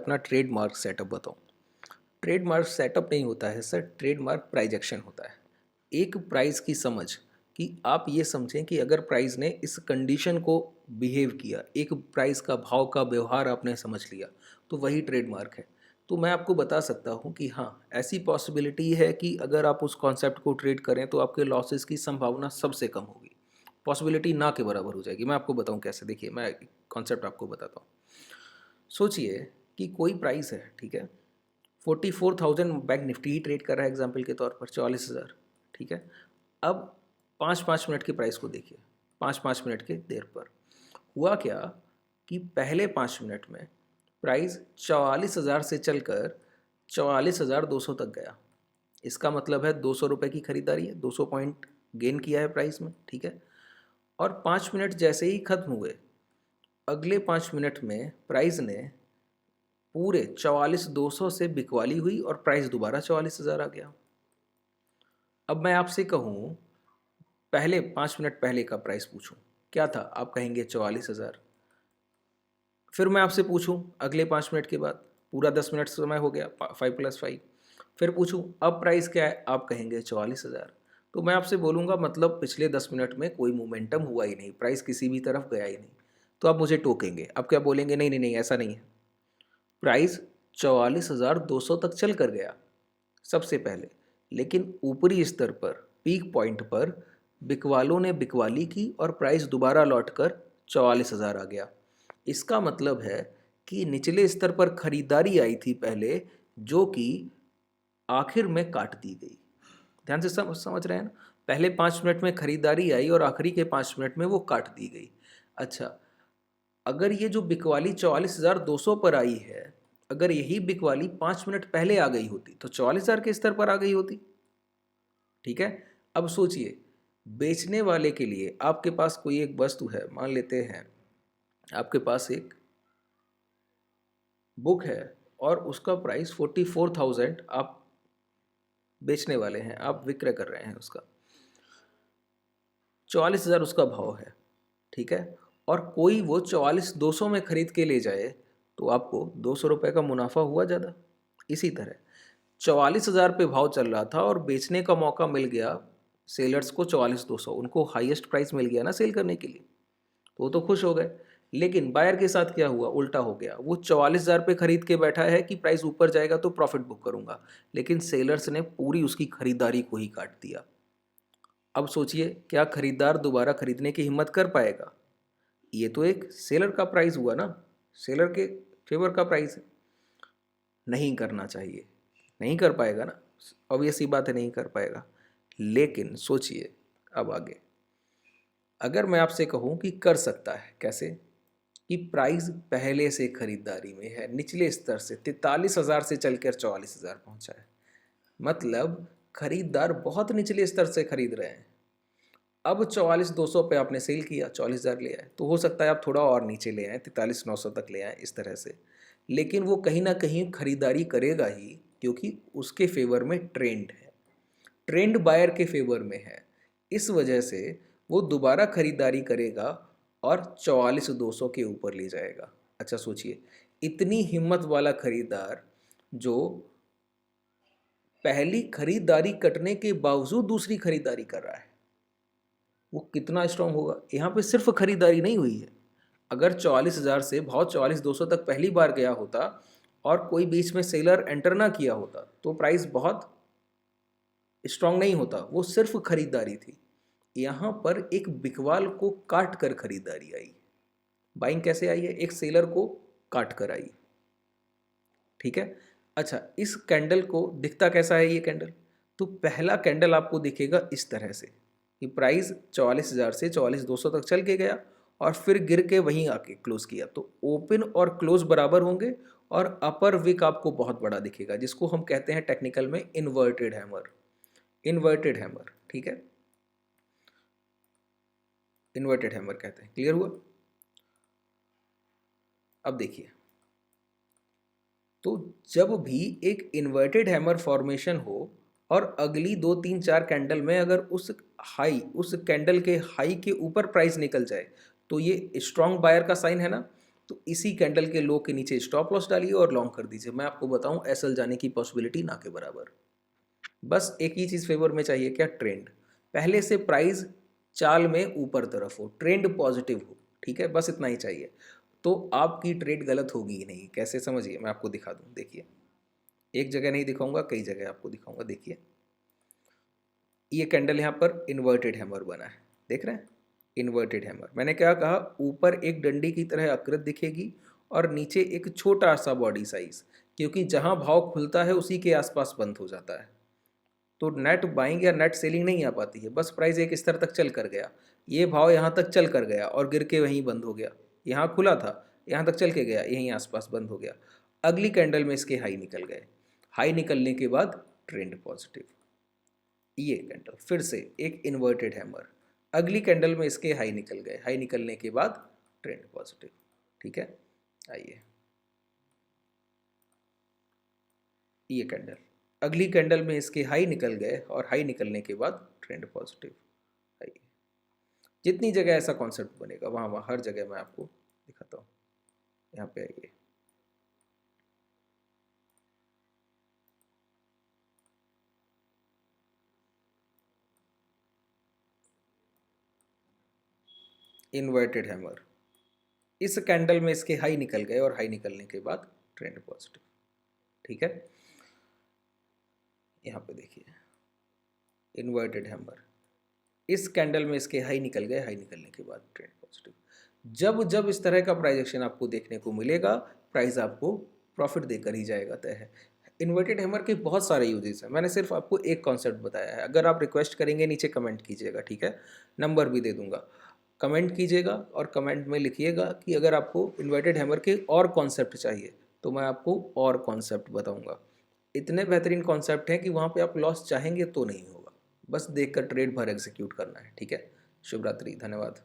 अपना trademark setup बताऊं। Trademark setup नहीं होता है सर, ट्रेडमार्क प्राइजेक्शन होता है। एक प्राइस की समझ कि आप ये समझें कि अगर प्राइस ने इस कंडीशन को बिहेव किया, एक प्राइस का भाव का व्यवहार आपने समझ लिया, तो वही ट्रेडमार्क है। तो मैं आपको बता सकता हूँ कि हाँ, ऐसी पॉसिबिलिटी है कि अगर आप उस कॉन्सेप्ट को ट्रेड करें तो आपके लॉसेस की संभावना सबसे कम होगी, पॉसिबिलिटी ना के बराबर हो जाएगी। मैं आपको बताऊँ कैसे। देखिए, मैं कॉन्सेप्ट आपको बताता हूँ। सोचिए कि कोई प्राइस है, ठीक है, 44,000 बैंक निफ्टी ही ट्रेड कर रहा है एग्जाम्पल के तौर पर, 44,000, ठीक है। अब 5-5 मिनट के प्राइस को देखिए, 5-5 मिनट के देर पर हुआ क्या कि पहले 5 मिनट में प्राइस 44,000 से चलकर 44,200 तक गया। इसका मतलब है 200 रुपये की खरीदारी है, 200 पॉइंट गेन किया है प्राइस में, ठीक है। और 5 मिनट जैसे ही खत्म हुए, अगले 5 मिनट में प्राइस ने पूरे 44,200 से बिकवाली हुई और प्राइस दोबारा 44,000 आ गया। अब मैं आपसे कहूँ, पहले 5 मिनट पहले का प्राइस पूछूं, क्या था? आप कहेंगे 44,000। फिर मैं आपसे पूछूं अगले 5 मिनट के बाद, पूरा 10 मिनट समय हो गया, 5+5। फिर पूछूं अब प्राइस क्या है, आप कहेंगे 44,000। तो मैं आपसे बोलूँगा मतलब पिछले 10 मिनट में कोई मोमेंटम हुआ ही नहीं, प्राइस किसी भी तरफ गया ही नहीं। तो आप मुझे टोकेंगे, आप क्या बोलेंगे? नहीं नहीं नहीं, ऐसा नहीं है, प्राइस 44,200 तक चल कर गया सबसे पहले, लेकिन ऊपरी स्तर पर पीक पॉइंट पर बिकवालों ने बिकवाली की और प्राइस दोबारा लौटकर 44,000 आ गया। इसका मतलब है कि निचले स्तर पर खरीदारी आई थी पहले, जो कि आखिर में काट दी गई। ध्यान से समझ रहे हैं ना? पहले 5 मिनट में खरीदारी आई और आखिरी के 5 मिनट में वो काट दी गई। अच्छा, अगर ये जो बिकवाली 44,200 पर आई है, अगर यही बिकवाली 5 मिनट पहले आ गई होती तो 44,000 के स्तर पर आ गई होती, ठीक है। अब सोचिए, बेचने वाले के लिए आपके पास कोई एक वस्तु है, मान लेते हैं आपके पास एक बुक है और उसका प्राइस 44,000 आप बेचने वाले हैं, आप विक्रय कर रहे हैं उसका, 44,000 उसका भाव है, ठीक है। और कोई वो 44,200 में खरीद के ले जाए तो आपको 200 रुपये का मुनाफा हुआ ज़्यादा। इसी तरह 44,000 पे भाव चल रहा था और बेचने का मौका मिल गया सेलर्स को 44,200, उनको हाईएस्ट प्राइस मिल गया ना सेल करने के लिए, तो वो तो खुश हो गए। लेकिन बायर के साथ क्या हुआ? उल्टा हो गया। वो 44,000 पे खरीद के बैठा है कि प्राइस ऊपर जाएगा तो प्रॉफिट बुक करूंगा, लेकिन सेलर्स ने पूरी उसकी खरीदारी को ही काट दिया। अब सोचिए, क्या खरीदार दोबारा खरीदने की हिम्मत कर पाएगा? ये तो एक सेलर का प्राइस हुआ ना, सेलर के फेवर का प्राइस है। नहीं करना चाहिए, नहीं कर पाएगा ना, ऑब्वियस सी बात है, नहीं कर पाएगा। लेकिन सोचिए अब आगे, अगर मैं आपसे कहूँ कि कर सकता है, कैसे? कि प्राइस पहले से खरीदारी में है, निचले स्तर से 43,000 से चलकर 44,000 पहुँचा है, मतलब खरीदार बहुत निचले स्तर से खरीद रहे हैं। अब 44,200 पे आपने सेल किया, 44,000 ले आए, तो हो सकता है आप थोड़ा और नीचे ले आए, 43,900 तक ले आए, इस तरह से। लेकिन वो कहीं ना कहीं खरीदारी करेगा ही, क्योंकि उसके फेवर में ट्रेंड है, ट्रेंड बायर के फेवर में है। इस वजह से वो दोबारा खरीदारी करेगा और 44,200 के ऊपर ले जाएगा। अच्छा सोचिए, इतनी हिम्मत वाला खरीदार जो पहली खरीदारी कटने के बावजूद दूसरी खरीदारी कर रहा है, वो कितना स्ट्रांग होगा। यहाँ पे सिर्फ खरीदारी नहीं हुई है, अगर 44,000 से भाव 44,200 तक पहली बार गया होता और कोई बीच में सेलर एंटर ना किया होता तो प्राइस बहुत स्ट्रांग नहीं होता, वो सिर्फ खरीदारी थी। यहाँ पर एक बिकवाल को काट कर खरीदारी आई। बाइंग कैसे आई है? एक सेलर को काट कर आई, ठीक है। अच्छा, इस कैंडल को दिखता कैसा है ये कैंडल? तो पहला कैंडल आपको दिखेगा इस तरह से कि प्राइस 44,000 से 44,200 तक चल के गया और फिर गिर के वहीं आके क्लोज किया, तो ओपन और क्लोज बराबर होंगे और अपर विक आपको बहुत बड़ा दिखेगा, जिसको हम कहते हैं टेक्निकल में इन्वर्टेड हैमर। इन्वर्टेड हैमर, ठीक है, इन्वर्टेड हैमर कहते हैं। क्लियर हुआ? अब देखिए, तो जब भी एक इन्वर्टेड हैमर फॉर्मेशन हो और अगली 2 3 4 कैंडल में अगर उस कैंडल के हाई के ऊपर प्राइस निकल जाए, तो ये स्ट्रॉन्ग बायर का साइन है ना। तो इसी कैंडल के लो के नीचे स्टॉप लॉस डालिए और लॉन्ग कर दीजिए। मैं आपको बताऊं एसएल जाने की पॉसिबिलिटी ना के बराबर। बस एक ही चीज़ फेवर में चाहिए, क्या? ट्रेंड। पहले से प्राइस चाल में ऊपर तरफ हो, ट्रेंड पॉजिटिव हो, ठीक है, बस इतना ही चाहिए। तो आपकी ट्रेड गलत होगी ही नहीं। कैसे समझिए, मैं आपको दिखा दूं। देखिए, एक जगह नहीं दिखाऊंगा, कई जगह आपको दिखाऊंगा। देखिए, ये कैंडल यहाँ पर इन्वर्टेड हैमर बना है, देख रहे हैं? Inverted hammer. मैंने क्या कहा, ऊपर एक डंडी की तरह आकृति दिखेगी और नीचे एक छोटा सा बॉडी साइज, क्योंकि जहाँ भाव खुलता है उसी के आसपास बंद हो जाता है। तो नेट बाइंग या नेट सेलिंग नहीं आ पाती है। बस प्राइस एक स्तर तक चल कर गया, ये भाव यहाँ तक चल कर गया और गिर के वहीं बंद हो गया। यहाँ खुला था, यहाँ तक चल के गया, यहीं आसपास बंद हो गया। अगली कैंडल में इसके हाई निकल गए। हाई निकलने के बाद ट्रेंड पॉजिटिव। ये कैंडल फिर से एक इन्वर्टेड हैमर, अगली कैंडल में इसके हाई निकल गए। हाई निकलने के बाद ट्रेंड पॉजिटिव। ठीक है, आइए ये कैंडल, अगली कैंडल में इसके हाई निकल गए और हाई निकलने के बाद ट्रेंड पॉजिटिव। आइए, जितनी जगह ऐसा कॉन्सेप्ट बनेगा वहाँ वहाँ हर जगह मैं आपको दिखाता हूँ। यहाँ पे आइए, इन्वर्टेड हैमर, इस कैंडल में इसके हाई निकल गए और हाई निकलने के बाद ट्रेंड पॉजिटिव। ठीक है, यहाँ पे देखिए इन्वर्टेड हैमर, इस कैंडल में इसके हाई निकल गए, हाई निकलने के बाद ट्रेंड पॉजिटिव। जब जब इस तरह का प्राइस एक्शन आपको देखने को मिलेगा, प्राइस आपको प्रॉफिट देकर ही जाएगा, तय है। इन्वर्टेड हैमर के बहुत सारे यूजेस हैं, मैंने सिर्फ आपको एक कॉन्सेप्ट बताया है। अगर आप रिक्वेस्ट करेंगे नीचे कमेंट कीजिएगा, ठीक है, नंबर भी दे दूंगा, कमेंट कीजिएगा और कमेंट में लिखिएगा कि अगर आपको इन्वर्टेड हैमर के और कॉन्सेप्ट चाहिए तो मैं आपको और कॉन्सेप्ट बताऊंगा। इतने बेहतरीन कॉन्सेप्ट हैं कि वहाँ पे आप लॉस चाहेंगे तो नहीं होगा, बस देखकर ट्रेड भर एग्जीक्यूट करना है। ठीक है, शुभ रात्रि, धन्यवाद।